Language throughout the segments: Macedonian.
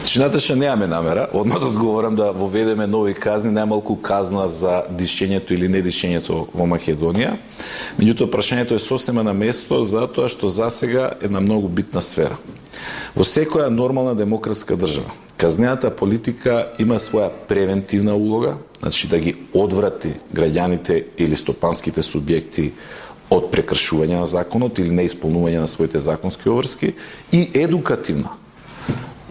Наташа, немаме намера, одма да одговорам да воведеме нови казни, најмалку казна за дишењето или недишењето во Македонија. Меѓутоа, прашањето е сосема на место, затоа што засега е на многу битна сфера. Во секоја нормална демократска држава, казнената политика има своја превентивна улога, значи да ги одврати граѓаните или стопанските субјекти од прекршување на законот или неисполнување на своите законски обврски, и едукативна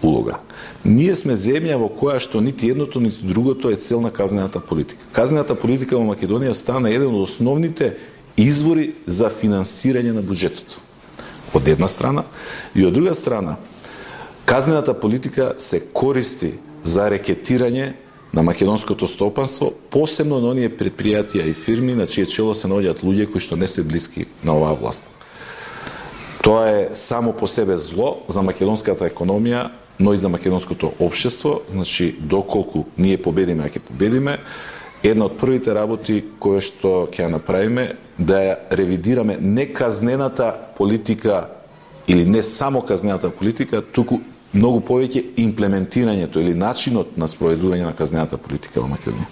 улога. Ние сме земја во која што нити едното, нити другото е цел на казнената политика. Казнената политика во Македонија стана еден од основните извори за финансирање на буџетот. Од една страна, и од друга страна, казнената политика се користи за рекетирање на македонското стопанство, посебно на оние предпријатија и фирми на чие чело се наоѓаат луѓе кои што не се блиски на оваа власт. Тоа е само по себе зло за македонската економија, но и за македонското општество. Значи, доколку ние победиме, а ќе победиме, една од првите работи кои што ќе ја направиме, да ја ревидираме не казнената политика или не само казнената политика, туку многу повеќе имплементирањето или начинот на спроведување на казнената политика во Македонија.